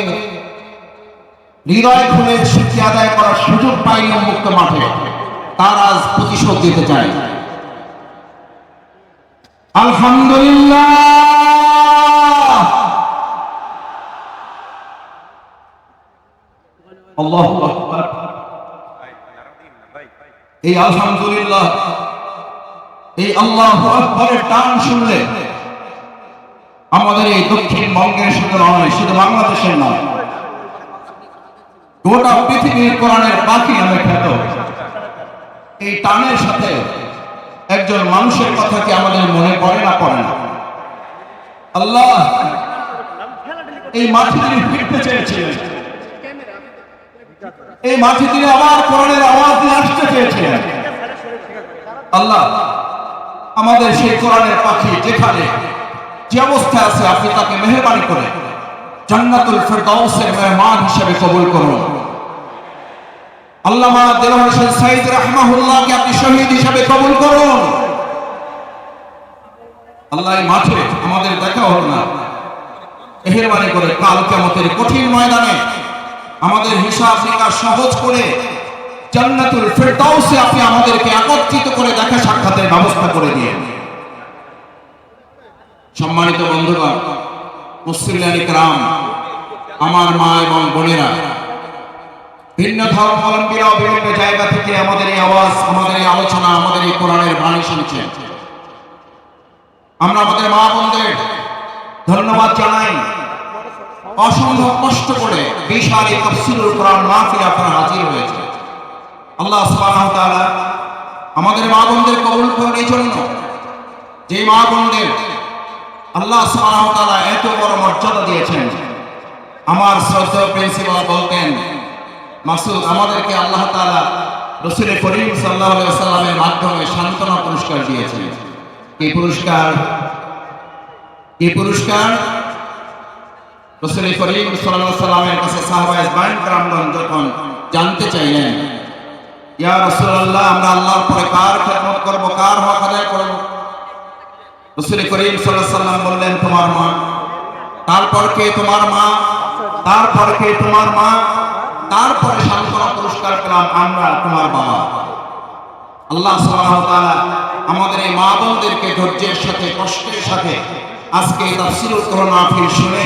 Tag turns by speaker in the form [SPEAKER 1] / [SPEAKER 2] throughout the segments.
[SPEAKER 1] কাছে হৃদয় খুলে শিক্ষা আদায় করার সুযোগ পায়নি উন্মুক্ত মাঠে, তার আজ প্রতিশোধ দিতে চাই। আলহামদুলিল্লাহ, আল্লাহু আকবার। এই আলহামদুলিল্লাহ, এই আল্লাহু আকবারের টান শুনলে আমাদের এই দক্ষিণবঙ্গের শুধু নয়, শুধু বাংলাদেশের নয়, গোটা পৃথিবীর কোরআনের পাখি নামে খ্যাত এই টানের সাথে একজন মানুষের কথা কি আমাদের মনে পড়ে না পড়ে না? আল্লাহ এই মাঠে তিনি ফিরতে চেয়েছিলেন, এই মাঠে তিনি আবার কোরআনের আওয়াজ নিয়ে আসতে চেয়েছিলেন। আল্লাহ আমাদের সেই কোরআনের পাখি যেখানে যে অবস্থায় আছে, আপনি তাকে মেহেরবানি করে জান্নাতুল ফেরদাউসের মেহমান হিসেবে কবুল করুন। আল্লামা দেলোয়ার হোসেন সাঈদ রাহমাহুল্লাহকে আপনি শহীদ হিসেবে কবুল করুন। আল্লাহ এই মাঠে আমাদের দেখা হলো না, মেহেরবানি করে কাল কিয়ামতের কঠিন ময়দানে আমাদের হিসাব নিকাশ সহজ করে জান্নাতুল ফেরদাউসে আপনি আমাদেরকে একত্রিত করে দেখা সাক্ষাতের ব্যবস্থা করে দিয়ে। সম্মানিত বন্ধুগণ, মুসলিম কিরাম, আমার মা এবং বোনেরা, ভিন্ন ধর্মাবলম্বীরা বিভিন্ন জায়গা থেকে আমাদের এই আওয়াজ, আমাদের এই আলোচনা, আমাদের এই কোরআনের বাণী শুনছেন। আমরা আমাদের মা বোনদের ধন্যবাদ জানাই। অসম্ভব কষ্ট করে বিশাল এই তাফসীরুল কোরআন মাহফিলে আপনারা হাজির হয়েছে। আল্লাহ সুবহানাহু ওয়া তাআলা আমাদের মা বোনদের কবুল করুন। এই জন্য যে মা বোনদের আল্লাহ সুবহানাহু ওয়া তাআলা এত বড় মর্যাদা দিয়েছেন, আমার শ্রদ্ধেয় প্রিন্সিপাল বলতেন, মাসুদ, আমাদেরকে আল্লাহ তাআলা রাসূল করিম সাল্লাল্লাহু আলাইহি ওয়াসাল্লামের মাধ্যমে সান্ত্বনা পুরস্কার দিয়েছেন। এই পুরস্কার রাসূল করিম সাল্লাল্লাহু আলাইহি ওয়াসাল্লামের কাছে সাহাবায়ে কেরামগণ যখন জানতে চাইলেন, ইয়া রাসূলুল্লাহ, আমরা আল্লাহর পরে কার খেদমত করব, কার হক আদায় করব? রাসূল করিম সাল্লাল্লাহু আলাইহি ওয়াসাল্লাম বললেন, তোমার মা। তারপর কে? তোমার মা। তারপর কে? তোমার মা। তারপরে সান্ত্বনা পুরস্কার পেলাম আমরা, তোমার বাবা। আল্লাহ সুবহানাহু ওয়া তাআলা আমাদের এই মা বোনদেরকে ধৈর্যের সাথে, কষ্টের সাথে আজকে তাফসীরুল কোরআন মাহফিল শুনে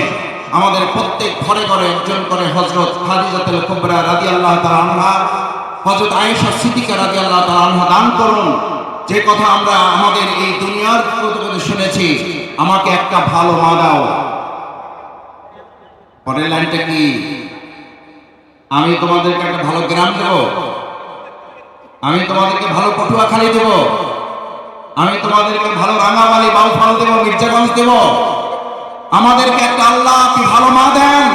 [SPEAKER 1] আমাদের প্রত্যেক ঘরে ঘরে একজন করে হযরত খাদিজাতুল কুবরা রাদিয়াল্লাহু তাআলা আনহা, হযরত আয়েশা সিদ্দিকা রাদিয়াল্লাহু তাআলা আনহা দান করুন। যে কথা আমরা আমাদের এই দুনিয়ার প্রতিবেদনে শুনেছি, আমাকে একটা ভালো মা দাও। পরের লাইনটা কি? আমি তোমাদেরকে একটা ভালো গ্রাম দেব, আমি তোমাদেরকে ভালো পটুয়াখালী দেব, আমি তোমাদেরকে ভালো রাঙামালি, বাউফল দেব, মির্জাগঞ্জ দেব। আমাদেরকে একটা আল্লাহ কি ভালো মা দেন।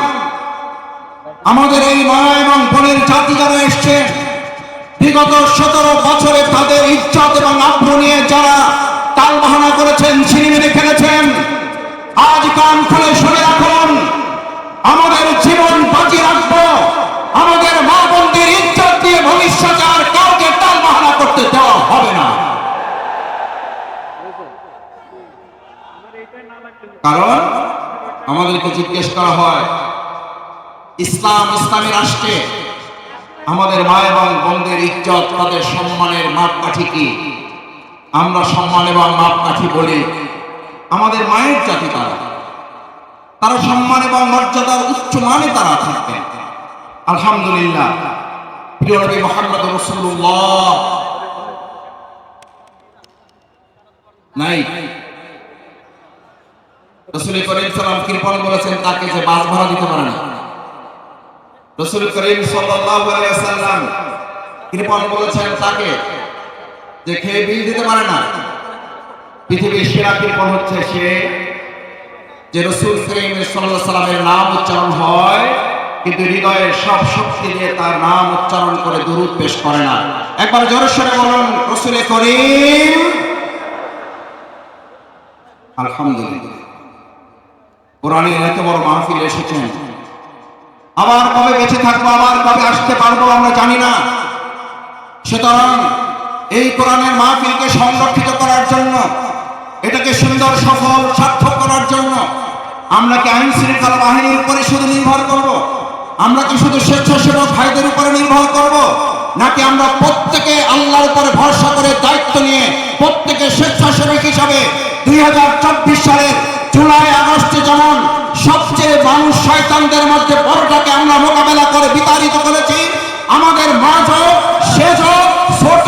[SPEAKER 1] আমাদের এই মা এবং বোনের জাতি যারা এসছে বিগত 17 বছরে তাদের ইজ্জত এবং আব্রু নিয়ে যারা তাল বাহানা করেছেন, ছিনিমিনি খেলেছেন, আজ কান খুলে শুনে রাখুন, আমাদের জীবন বাজি রাখবো। আমাদের মা বোনদের ইজ্জত দিয়ে ভবিষ্যতে আর কাউকে তাল বাহানা করতে দেওয়া হবে না। কারণ আমাদেরকে জিজ্ঞেস করা হয়, ইসলামী রাষ্ট্রে আমাদের মা এবং বোনদের ইজ্জত, তাদের সম্মানের মাপকাঠি কি? আমরা সম্মান এবং মাপকাঠি বলি আমাদের মায়ের জাতি, তারা সম্মান এবং মর্যাদার উচ্চ মানে তারা থাকবেন। আলহামদুলিল্লাহ, প্রিয় নবী মুহাম্মদ রাসূলুল্লাহ নাই, রাসূল করিম সাল্লাল্লাহু কৃপণ বলেছেন তাকে যে বাস ভাড়া দিতে পারে না। রাসূল করিম সাল্লাল্লাহু আলাইহি ওয়াসাল্লাম কৃপণ বলেছেন তাকে যে খেয়ে বিল দিতে পারে না। পৃথিবীর সেরা কৃপণ হচ্ছে সে যে রাসূল করিম সাল্লাল্লাহু আলাইহি ওয়াসাল্লামের নাম উচ্চারণ হয় কিন্তু হৃদয়ের সব শক্তি দিয়ে তার নাম উচ্চারণ করে দুরূদ পেশ করে না। একবার জোরে সোরে বলুন, রাসূল করিম। আলহামদুলিল্লাহ, কোরআনের এত বড় মাহফিল এসেছেন, আবার কবে বেঁচে থাকবো, আবার কবে আসতে পারবো আমরা জানি না। সুতরাং এই কোরআনের মাহফিলকে সংরক্ষিত করার জন্য, এটাকে সুন্দর সফল সার্থক করার জন্য আমরা কি আইন শৃঙ্খলা বাহিনীর উপরে শুধু নির্ভর করব? আমরা কি শুধু স্বেচ্ছাসেবক ভাইদের উপরে নির্ভর করব? নাকি আমরা প্রত্যেকে আল্লাহর উপরে ভরসা করে দায়িত্ব নিয়ে প্রত্যেকে স্বেচ্ছাসেবক হিসাবে 2024 সালের জুলাই আগস্টে যেমন সবচেয়ে মানুষ শয়তানদের মধ্যে বড়টাকে আমরা মোকাবেলা করে বিতাড়িত করেছি, আমাদের মাঝও শেষ ছোট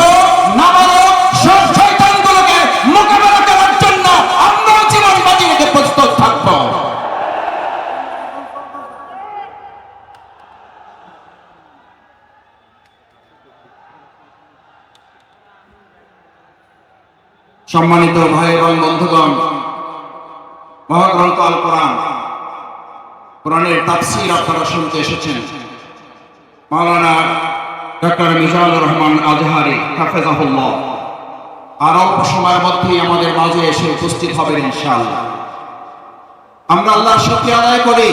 [SPEAKER 1] নাবালক সব শয়তানগুলোকে মোকাবেলা করার জন্য আমরা জীবন বাজি রেখে প্রস্তুত থাকব। সম্মানিত ভাই এবং বন্ধুগণ, মহাগ্রন্থ আল কোরআন, কোরআনের তাফসীর আপনারা শুনতে এসেছেন। মাওলানা ডক্টর মিজানুর রহমান আজহারি হাফেজাহুল্লাহ আর অল্প সময়ের মধ্যেই আমাদের মাঝে এসে উপস্থিত হবেন ইনশাআল্লাহ। আমরা আল্লাহর শুকরিয়া আদায় করি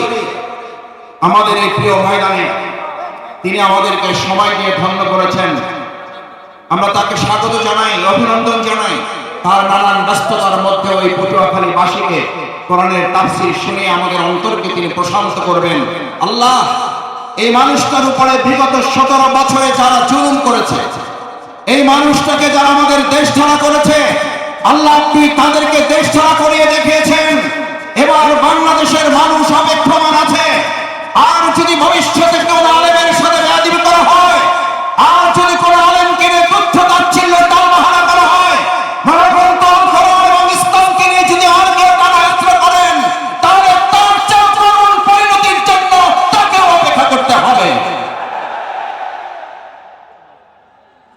[SPEAKER 1] আমাদের এই প্রিয় ময়দানে তিনি আমাদেরকে সময় দিয়ে ধন্য করেছেন। আমরা তাকে স্বাগত জানাই, অভিনন্দন জানাই। তার নানান ব্যস্ততার মধ্যে ওই পটুয়াখালীবাসীকে কোরআনের তাফসীর শুনে আমাদের অন্তরকে তিনি প্রশান্ত করবেন। আল্লাহ, এই মানুষটার উপরে বিগত 17 বছরে যারা জুলুম করেছে, এই মানুষটাকে যারা আমাদের দেশ ছাড়া করেছে, আল্লাহ আপনি তাদেরকে দেশ ছাড়া করিয়ে দেখিয়েছেন। এবার বাংলাদেশের মানুষ অপেক্ষমান আছে। আর যদি ভবিষ্যতে কোন আলেমের সাথে বেয়াদবি করা হয়, আর যদি কোন আলেমকে নিয়ে তথ্য তাচ্ছিল্য টালবাহানা করা হয়, মহাগ্রন্থ কোরআন এবং ইসলামকে নিয়ে যদি আর কেউ টানাহেঁচড়া করেন, তাহলে তার চেয়ে করুণ পরিণতির জন্য তাকেও অপেক্ষা করতে হবে।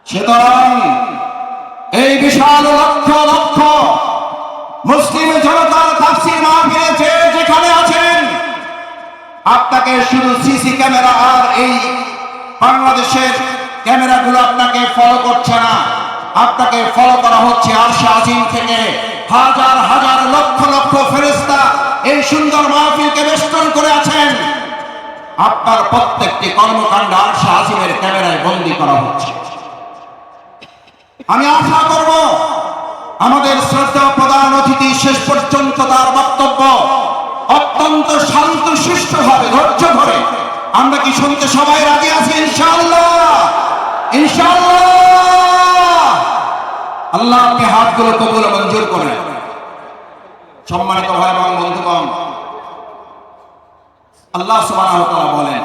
[SPEAKER 1] সুতরাং এই বিশাল লক্ষ লক্ষ মুসলিম জনতার তাফসীর মাহফিলে যেখানে আছেন, আপনাকে শুধু সিসি ক্যামেরা আর এই বাংলাদেশের ক্যামেরাগুলো আপনাকে ফলো করছে না, আপনাকে ফলো করা হচ্ছে আরশে আজিম থেকে। হাজার হাজার লক্ষ লক্ষ ফেরেশতা এই সুন্দর মাহফিলকে বেষ্টন করে আছেন। আপনার প্রত্যেকটি কর্মকাণ্ড আরশে আজিমের ক্যামেরায় বন্দী করা হচ্ছে। আমি আশা করব আমাদের শ্রদ্ধা প্রধান অতিথি শেষ পর্যন্ত তার বক্তব্য অত্যন্ত শান্ত সুষ্ঠুভাবে ধৈর্য ধরে, আমরা কি শুনতে সবাই রাজি আছি? ইনশাআল্লাহ, ইনশাআল্লাহ। আল্লাহ আপনি হাতগুলো কবুল মঞ্জুর করেন। সম্মানিত ভাই এবং বন্ধুগণ, আল্লাহ সুবহানাহু ওয়া তাআলা বলেন,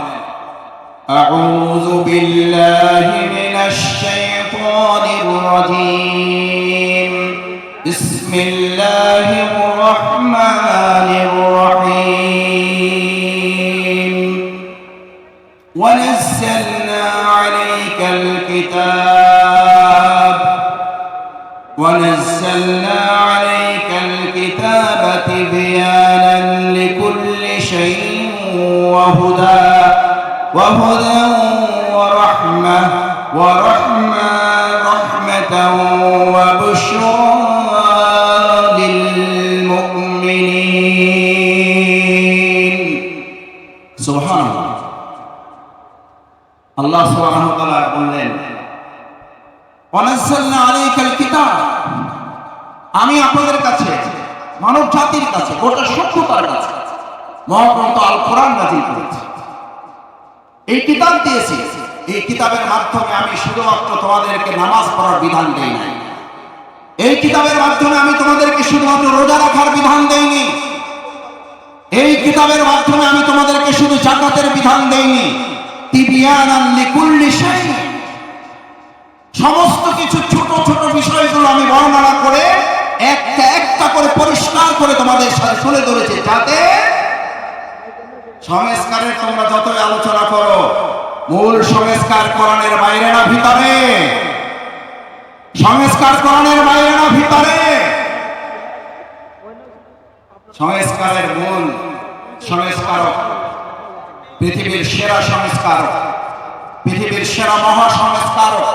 [SPEAKER 1] আউযু বিল্লাহি মিনাশ শাইতানির রাজীম, বিসমিল্লাহির রহমানির রহিম, ওয়া নাযালনা আলাইকাল কিতাব ونزلنا عليك الكتاب تبيانا لكل شيء وهدى ورحمة وبشرى للمؤمنين. سبحان الله. الله سبحانه وتعالى বললেন, ওয়ানাযালনা আলাইকাল কিতাব, আমি আপনাদের কাছে, মানব জাতির কাছে, গোটা সভ্যতার কাছে মহাগ্রন্থ আল কোরআন নাযিল করেছি। এই কিতাব দিয়েছি। এই কিতাবের মাধ্যমে আমি শুধুমাত্র তোমাদেরকে নামাজ পড়ার বিধান দেই নাই। এই কিতাবের মাধ্যমে আমি তোমাদেরকে শুধুমাত্র রোজা রাখার বিধান দেইনি। এই কিতাবের মাধ্যমে আমি তোমাদেরকে শুধু যাকাতের বিধান দেইনি। তিবিয়ানান লিকুল্লি শাই, সমস্ত কিছু ছোট ছোট বিষয়গুলো আমি বর্ণনা করে একটা একটা করে পরিষ্কার করে তোমাদের সাথে তুলে ধরেছি, যাতে সংস্কারের তোমরা যতই আলোচনা করো, মূল সংস্কার কোরআনের বাইরে না ভিতরে, সংস্কার কোরআনের বাইরে না ভিতরে। সংস্কারের মূল সংস্কারক, পৃথিবীর সেরা সংস্কারক, পৃথিবীর সেরা মহা সংস্কারক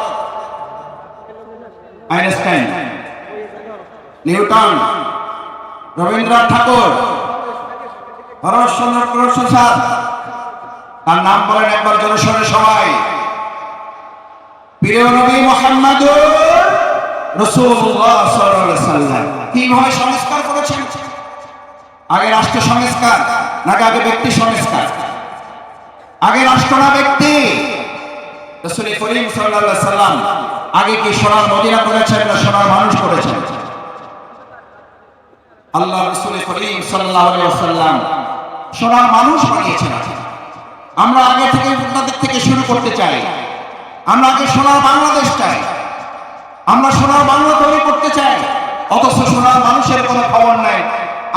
[SPEAKER 1] আইনস্টাইন, নিউটন, রবীন্দ্রনাথ ঠাকুর, হরচন্দ্র প্রসাদ, তার নাম বলেন একবার জোরে সোরে সবাই। প্রিয় নবী মুহাম্মদুর রাসূলুল্লাহ সাল্লাল্লাহু আলাইহি ওয়াসাল্লাম কিভাবে সংস্কার করেছেন? আগে রাষ্ট্র সংস্কার নাকি আগে ব্যক্তি সংস্কার? আগে রাষ্ট্র না ব্যক্তি? রাসূল করিম সাল্লাল্লাহু আলাইহি সাল্লাম আগে কি সোনার মদিনা করেছেন না সোনার মানুষ করেছেন? আল্লাহ রাসূল করিম সাল্লাল্লাহু আলাইহি ওয়াসাল্লাম সোনার মানুষ বানিয়েছেন। আমরা আগে থেকে আপনাদের থেকে শুরু করতে চাই। আমরা আগে সোনার বাংলাদেশ চাই, আমরা সোনার বাংলা তৈরি করতে চাই, অথচ সোনার মানুষের কোনো খবর নাই।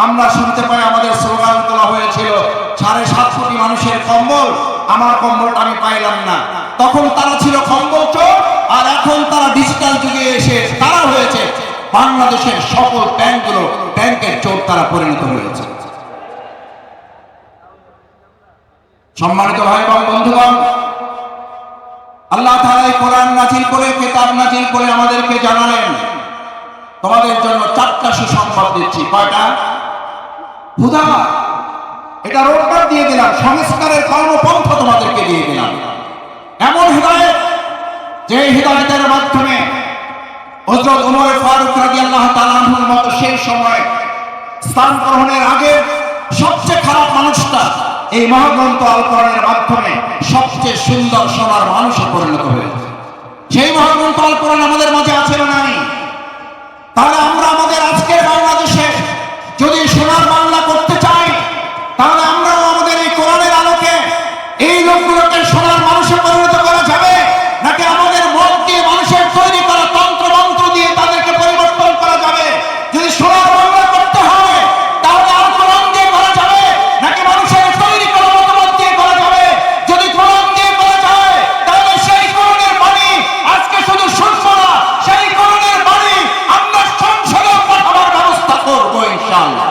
[SPEAKER 1] আমরা শুনতে পাই আমাদের স্লোগান তোলা হয়েছিল 7.5 কোটি মানুষের কম্বল, আমার কম্বলটা আমি পাইলাম না। তখন তারা ছিল কম্বল চোর, আর এখন তারা ডিজিটাল যুগে এসে তারা হয়েছে বাংলাদেশের সকল ব্যাংকগুলো ব্যাংকের চোর তারা পরিণত হয়েছে। সম্মানিত ভাই এবং বন্ধুগণ, আল্লাহ তাআলা কোরআন নাযিল করে, কিতাব নাযিল করে আমাদেরকে জানালেন তোমাদের জন্য 4টা সুসংবাদ দিচ্ছি। কয়টা? হুদা, এটা রোডম্যাপ দিয়ে দিলাম, সংস্কারের কর্মপন্থা তোমাদেরকে দিয়ে দিলাম। এমন হিদায়াত যে হিদায়াতের মাধ্যমে হযরত ওমর ফারুক রাদিয়াল্লাহু তাআলা আনহুর মতো সেই সময় স্থান গ্রহণের আগে সবচেয়ে খারাপ মানুষটা এই মহাগ্রন্থ আল কোরআনের মাধ্যমে সবচেয়ে সুন্দর সোনার মানুষে পরিণত হয়েছে। সেই মহাগ্রন্থ আল কোরআন আমাদের মাঝে আছে না নাই? তাহলে আমরা আমাদের আজকের বাংলাদেশে যদি সোনার বাংলা করতে চাই, তাহলে আমরাও আমাদের এই কোরআনের আলোকে এই লোকগুলোকে সোনার মানুষে পরিণত করা যাবে, নাকি আমাদের মত দিয়ে মানুষের তৈরি করা তন্ত্র মন্ত্র দিয়ে তাদেরকে পরিবর্তন করা যাবে? যদি সোনার বাংলা করতে হয় তাহলে আল কোরআন দিয়ে করা যাবে, নাকি মানুষের তৈরি করা মতামত দিয়ে করা যাবে? যদি কোরআন দিয়ে করা যায় তাহলে সেই কোরআনের বাণী আজকে শুধু শুনবো না, সেই কোরআনের বাণী আমরা সংসদে পাঠাবার ব্যবস্থা করবো ইনশাআল্লাহ।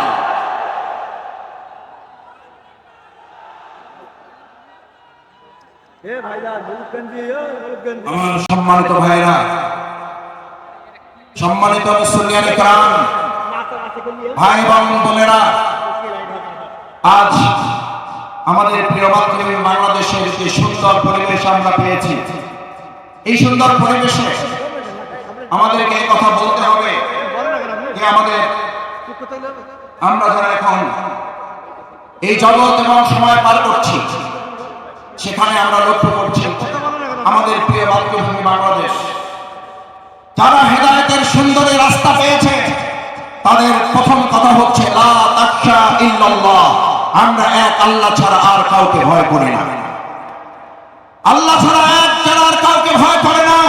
[SPEAKER 1] আমার সম্মানিত ভাইরা, সম্মানিত মুসল্লিয়ানে কেরাম, ভাই এবং বোনেরা, আজ আমাদের প্রিয় মাতৃভূমি বাংলাদেশের যে সুন্দর পরিবেশ আমরা পেয়েছি, এই সুন্দর পরিবেশে আমাদেরকে এই কথা বলতে হবে যে আমরা যারা এখন এই জগৎ এবং সময় পার করছি, সেখানে আমরা লক্ষ্য করছি আমাদের প্রিয় মাতৃভূমি বাংলাদেশ যারা হেদায়েতের সুন্দর রাস্তা পেয়েছে, তাদের প্রথম কথা হচ্ছে লা তাখশা ইল্লাল্লাহ, আমরা এক আল্লাহ ছাড়া আর কাউকে ভয় করি না। আল্লাহ ছাড়া এক ছাড়া আর কাউকে ভয় করে না।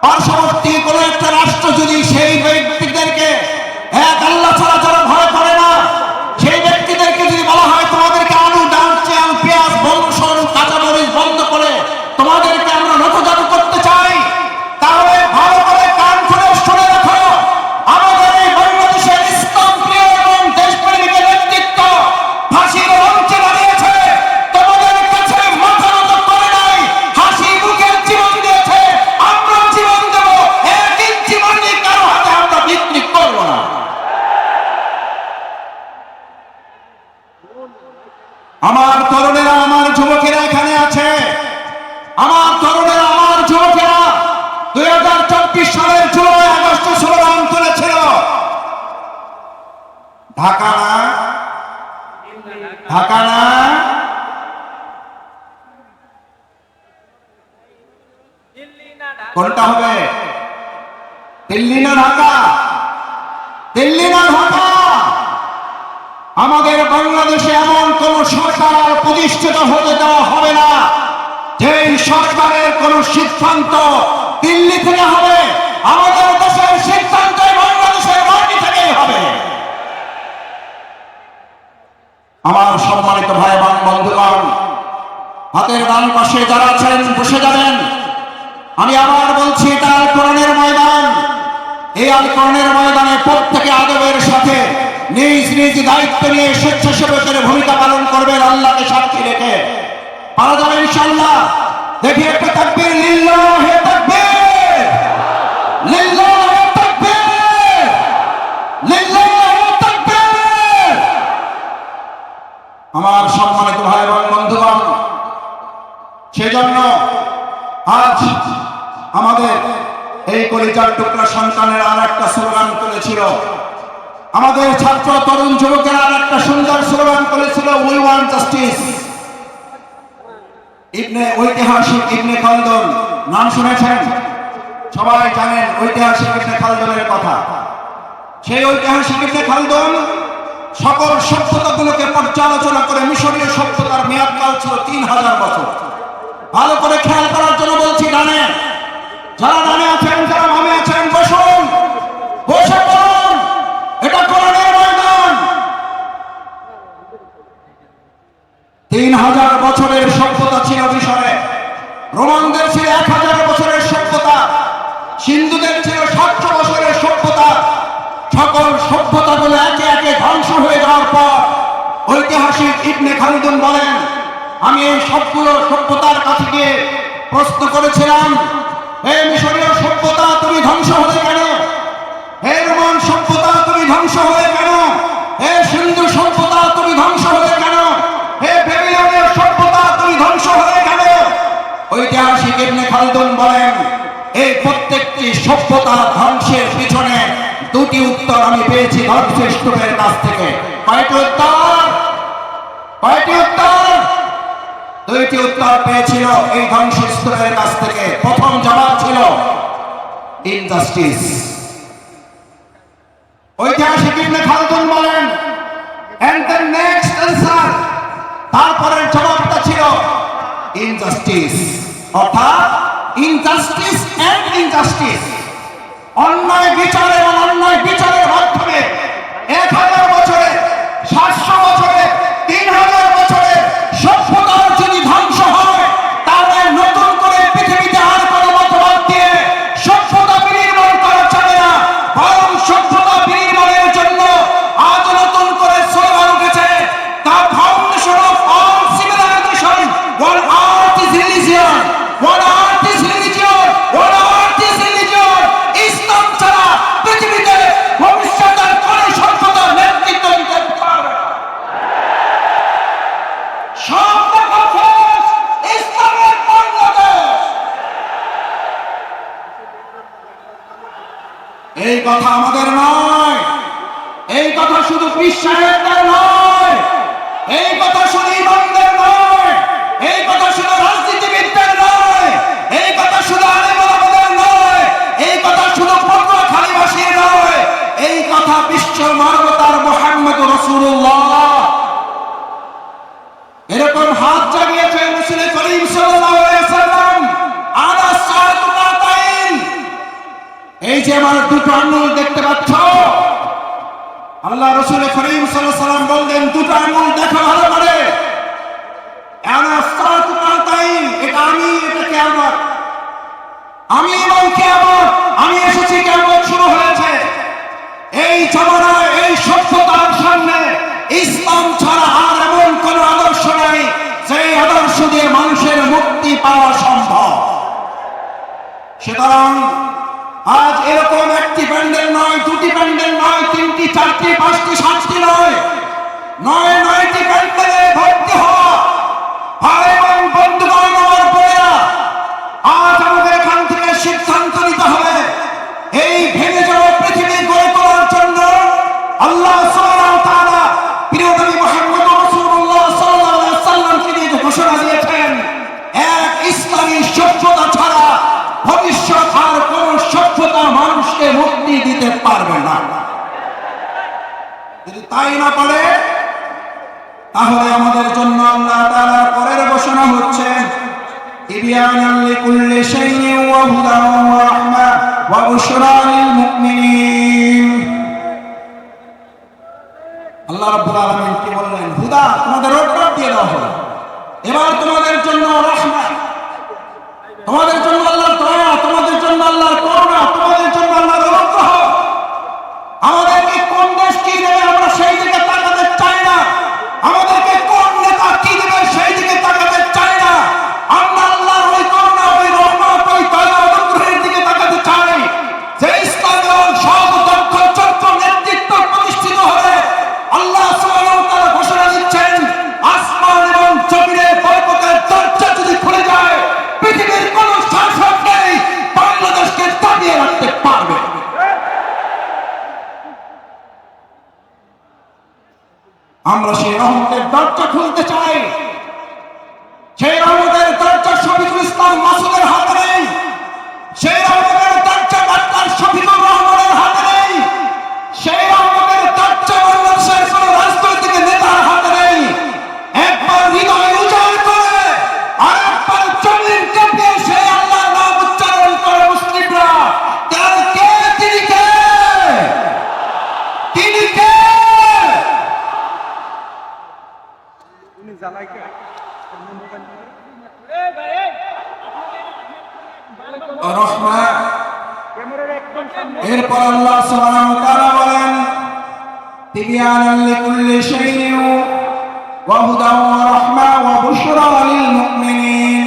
[SPEAKER 1] পার্শ্ববর্তী কোনো একটা রাষ্ট্র যদি সেই ব্যক্তিদেরকে এক আল্লাহ ছাড়া যারা ভয় করে না, সেই ব্যক্তিদেরকে যদি বলা হয় তোমাদেরকে আলু, ডাল, চাল, পেঁয়াজ, বংশন, কাঁচামরিচ বন্ধ করে তোমাদেরকে আমরা নতজানু করতে চাই, তাহলে ভালো করে কান খুলে শুনে দেখো, আমাদের এই বাংলাদেশের ইসলাম প্রিয় এবং দেশপ্রেমিকের নেতৃত্ব ফাঁসির মঞ্চে দাঁড়িয়েছে, তোমাদের কাছে মাথা নত করে নাই, হাসি মুখের জীবন দিয়েছে। আমরা জীবন দেব, 1 ইঞ্চি মাটি কারো হাতে আমরা বিক্রি করবো না। আমার তরুণেরা, আমার যুবকেরা এখানে আছে, আমার তরুণেরা, আমার যুবকেরা 2024 সালের জুলাই আগস্টে স্লোগান তুলেছিল, ঢাকা না, ঢাকা না, কোনটা হবে? দিল্লি না ঢাকা? দিল্লি না ঢাকা? আমাদের বাংলাদেশে এমন কোন সরকার প্রতিষ্ঠিত হতে দেওয়া হবে না যেই সরকারের কোন সিদ্ধান্ত দিল্লি থেকে হবে। আমাদের দেশের সিদ্ধান্ত বাংলাদেশের মাটি থেকেই হবে। আমার সম্মানিত ভাই এবং বন্ধুগণ, হাতের ডান পাশে যারা আছেন বসে যাবেন। আমি আবার বলছি, এটা আল কোরআনের ময়দান। এই আল কোরআনের ময়দানে প্রত্যেকে আদবের সাথে নিজ নিজ দায়িত্ব নিয়ে স্বেচ্ছাসেবকের ভূমিকা পালন করবেন, আল্লাহকে সাক্ষী রেখে। পারা যাবে ইনশাআল্লাহ? দেখি একটা তাকবীর, লিল্লাহি তাকবীর, লিল্লাহি তাকবীর, লিল্লাহি তাকবীর। আমার সম্মানিত ভাই এবং বন্ধুগণ, সেজন্য আজ আমাদের এই কলিজার টুকরা সন্তানের আর একটা স্লোগান তুলেছিল, আমাদের ছাত্র তরুণ যুবকেরা একটা সুন্দর স্লোগান করেছিল, উই ওয়ান্ট জাস্টিস। ঐতিহাসিক ইবনে খালদুন নাম শুনেছেন? সবাই জানেন ঐতিহাসিক ইবনে খালদুনের কথা। সেই ঐতিহাসিক ইবনে খালদুন সকল সভ্যতাগুলোকে পর্যালোচনা করে মিশরীয় সভ্যতার মেয়াদকাল ছিল 3000 বছর। ভালো করে খেয়াল করার জন্য বলছি, ডানে যারা ডানে আছেন, যারা বামে আছেন, বসুন, বসে পড়ুন, এটা কোরআনের ময়দান। 3000 বছরের সভ্যতা ছিল মিশরে, রোমানদের ছিল 1000 বছরের সভ্যতা, সিন্ধুদের ছিল 700 বছরের সভ্যতা। সকল সভ্যতাগুলো একে একে ধ্বংস হয়ে যাওয়ার পর ঐতিহাসিক ইবনে খালদুন বলেন, আমি এই সবগুলো সভ্যতার কাছে গিয়ে প্রশ্ন করেছিলাম, হে মিশরীয় সভ্যতা তুমি ধ্বংস হলে কেন? হে রোমান সভ্যতা তুমি ধ্বংস হলে কেন? হে সিন্ধু সভ্যতা তুমি ধ্বংস হলে কেন? হে বেবিলনীয় সভ্যতা তুমি ধ্বংস হলে কেন? ঐতিহাসিক ইবনে খালদুন বলেন, এই প্রত্যেকটি সভ্যতা ধ্বংসের পিছনে দুটি উত্তর আমি পেয়েছি ধ্বংসস্তূপের কাছ থেকে। কয়টি উত্তর? কয়টি উত্তর? দুইটি উত্তর পেয়েছিল এই ধ্বংসস্তূপের কাছ থেকে। প্রথম জবাব ছিল ইনজাস্টিস। ঐতিহাসিক ইবনে খালদুন বলেন, এন্ড দ্য নেক্সট অ্যানসার, তারপরের জবাবটা ছিল ইনজাস্টিস, অর্থাৎ ইনজাস্টিস এন্ড ইনজাস্টিস, অন্যায় বিচার এবং অন্যায় বিচারের মাধ্যমে 1000 বছরে, 700 বছরে, 3000 বছরে সভ্যতার যদি ধ্বংস হয়, তাহলে নতুন করে পৃথিবীতে আর কোনো মতবাদ দিয়ে সভ্যতা বিনির্মাণ করা যাবে না। বরং সভ্যতা বিনির্মাণের জন্য আজ নতুন করে স্লোগান উঠেছে, the foundation of all civilisation, one earth is religion, one earth is religion, one earth is religion. ইসলাম ছাড়া পৃথিবীতে ভবিষ্যতের কোন সভ্যতার নেতৃত্ব দিতে পারবে না। সব ফোর্স ইসলামের বাংলাদেশ। এই কথা আমাদের নয়, এই কথা শুধু বিশ্বাসের নয়, এই কথা শুধু ইমানদের নয়, এই কথা শুধু রাজনীতিবিদদের নয়, এই কথা শুধু আলেম ওলামাদের নয়, এই কথা শুধু পটুয়াখালীবাসীর নয়, এই কথা বিশ্ব মানবতার মুহাম্মদুর রাসূলুল্লাহ। এরকম হাত জাগিয়েছে রাসূল করিম সাল্লাল্লাহু আলাইহি ওয়াসাল্লাম, আনা সাআতু কাতাইন। এই যে আমার দুটো আঙ্গুল দেখতে পাচ্ছ, আল্লাহ রাসূল করিম সাল্লাল্লাহু আলাইহি ওয়াসাল্লাম বললেন, দুটো আঙ্গুল দেখো ভালো করে, আনা সাআতু কাতাইন, এটা আমি, এটা কিয়ামত, আমি এবং কিয়ামত, আমি এসেছি, কিয়ামত শুরু হয়েছে। এই জামানায় এই সভ্যতার সামনে ইসলাম ছাড়া আর এমন কোন আদর্শ নাই যে আদর্শ দিয়ে মানুষের মুক্তি পাওয়া সম্ভব। সুতরাং আজ এরকম একটি প্যান্ডেল নয়, দুটি প্যান্ডেল নয়, 3টি, 4টি, 5টি, 7টি নয়, 9টি প্যান্ডেলে ভর্তি হওয়া ভাই এবং বন্ধুগণ, আমার বোনেরা, আজ আমাদের এখান থেকে সিদ্ধান্ত নিতে হবে, এই ভেঙে যাওয়া পৃথিবী গড়ে তোলার জন্য আল্লাহ সুবহানাহু ওয়া তাআলা প্রিয় নবী মুহাম্মদ রাসূলুল্লাহ সাল্লাল্লাহু আলাইহি ওয়াসাল্লামকে দিয়ে ঘোষণা দিয়েছেন, এক ইসলামী সভ্যতা ছাড়া ভবিষ্যৎ আর কোন সভ্যতা মানুষকে মুক্তি দিতে পারবে না। যদি তাই না পারে, তাহলে আমাদের জন্য আল্লাহ তাআলার পরের ঘোষণা হচ্ছে, তিবিয়ানান লিকুল্লি শাইইন ওয়া হুদান ওয়া রাহমা ওয়া বুশরা লিল মুমিনিন। আল্লাহ রাব্বুল আলামিন কি বললেন? হুদা, তোমাদের রোডম্যাপ দিয়ে দেওয়া হলো, এবার তোমাদের জন্য রাহমা, তোমাদের জন্য আল্লাহর দয়া, তোমাদের জন্য আল্লাহর করুণা, তোমাদের জন্য আল্লাহর অনুগ্রহ। আমাদেরকে কোন দেশ কি দেবে আমরা সেই দিকে তাকাতে চাই না, আমাদেরকে কোন নেতা কি দেবে সেই দিকে তাকাতে চাই না। আমরা আল্লাহর ওই করুণা, ওই রহমত, ওই দয়া, অনুগ্রহের দিকে তাকাতে চাই, যে ইসলাম এবং সৎ দক্ষ যোগ্য নেতৃত্ব প্রতিষ্ঠিত হবে। আল্লাহ সুবহানাহু ওয়া তাআলা ঘোষণা দিচ্ছেন, আসমান এবং জমিনের বরকতের দরজা যদি খুলে যায়, পৃথিবীর কোন রহমা। এরপর আল্লাহ সুবহানাহু ওয়া তাআলা বলেন তিবিয়ানান লিকুল্লি শাইইন ওয়া হুদান ওয়া রাহমা ওয়া বুশরা লিল মুমিনিন।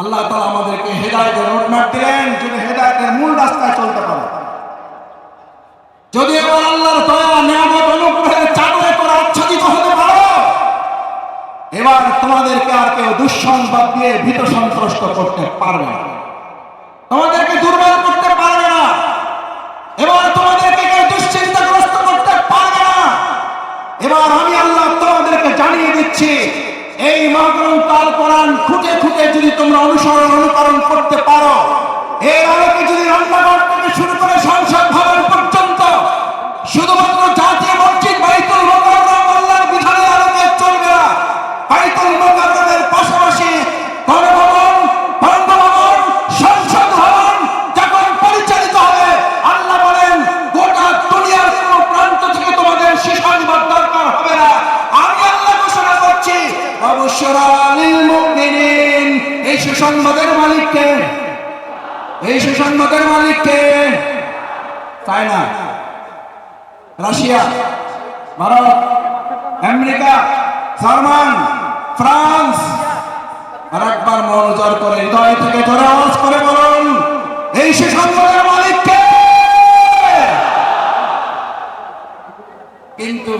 [SPEAKER 1] আল্লাহ তাআলা আমাদেরকে হেদায়েতের রোডম্যাপ দিলেন, যদি হেদায়েতের মূল রাস্তায় চলতে পারো, যদি এবার আল্লাহর দয়া নিয়ামত অনুগ্রহের চাদরে করে আচ্ছাদিত হতে পারো, এবার তোমাদেরকে আর কেউ দুঃসংবাদ দিয়ে ভীত সন্ত্রস্ত করতে পারবে না, তোমাদেরকে দুর্বল করতে পারবে না, এবার তোমাদেরকে কেউ দুশ্চিন্তাগ্রস্ত করতে পারবে না। এবার আমি আল্লাহ তোমাদেরকে জানিয়ে দিচ্ছি, এই মহাগ্রন্থ আল কোরআন খুঁটে খুঁটে যদি তোমরা অনুকরণ করতে পারো, এর আলোকে যদি রান্নাঘর থেকে শুরু করে সংসদ ভবন পর্যন্ত শুধুমাত্র জাতীয় মসজিদ বাইতুল মুকাররম আল্লাহর বিধানের আলোকে চলবে না, বাইতুল মুকাররমের পাশাপাশি গণভবন, বঙ্গভবন, সংসদ ভবন যখন পরিচালিত হবে, আল্লাহ বলেন গোটা দুনিয়ার কোন প্রান্ত থেকে তোমাদের সুসংবাদ দরকার হবে না। আমি আল্লাহ ঘোষণা করছি অবশ্যরা লিল মুমিনিন। এই সুসংবাদের মালিক কে? এই সুসংবাদের মালিক কে? China, Russia, Bharat, America, German, France? আর একবার মন উজাড় করে হৃদয় থেকে জোরে আওয়াজ করে বলুন, এই সুসংবাদের মালিক কে? কিন্তু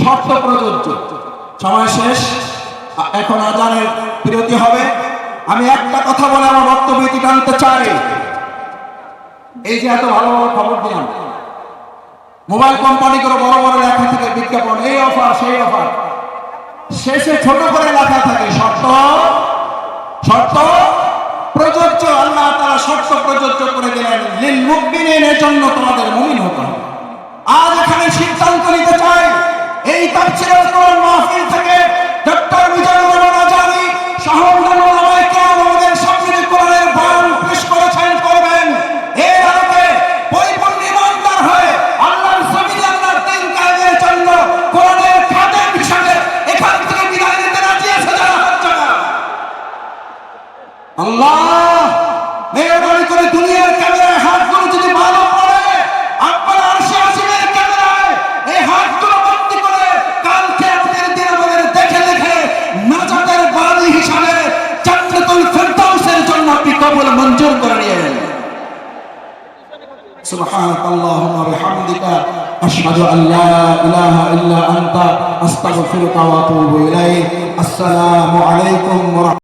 [SPEAKER 1] শর্ত প্রযোজ্য। সময় শেষ, এখন আজানের বিরতি হবে। আমি একটা কথা বলে আমার বক্তব্য টানতে চাই। এই যে এত ভালো ভালো খবর দিলাম, মোবাইল কোম্পানিগুলো বড় বড় লেখা থেকে বিজ্ঞাপন, এই অফার সেই অফার, শেষে ছোট করে লেখা থাকে শর্ত শর্ত প্রযোজ্য। আল্লাহ তাআলা শর্ত প্রযোজ্য করে দিলেন লিল মুমিনিন, এর জন্য তোমাদের মুমিন হতে হবে। আজ এখানে সিদ্ধান্ত নিতে চাই, এই তাফসীরুল কোরআন মাহফিল থেকে ডক্টর মিজানুর রহমান আজারী শাহবানুল উলামায়ে কেরাম আমাদের সামনে কোরআনের বয়ান পেশ করেছেন, করবেন। এর আলোকে পরিপূর্ণ ঈমানদার হয়ে আল্লাহর জমিনে আল্লাহর দ্বীন কায়েমের জন্য কোরআনের খাদেম হিসেবে এখান থেকে বিদায় নিতে রাজি আছে যারা হাত জাগা। আল্লাহ মেহরবানি করে দুনিয়ার ক্যামেরায় হাতগুলো যদি ভালো পড়ে, আপনার আরশে আসিমের ক্যামেরায় এই হাতগুলো বন্দী করে কালকে আমাদের দিন আমাদের দেখে দেখে নাজাতের বাণী হিসাবে জান্নাতুল ফেরদাউসের জন্য আপনি কবুল মঞ্জুর করে নিয়েন। সুবহানাকাল্লাহুম্মা বিহামদিকা আশহাদু আল লা ইলাহা ইল্লা আনতা আস্তাগফিরুকা ওয়া আতুবু ইলাইক। আসসালামু আলাইকুম ওয়া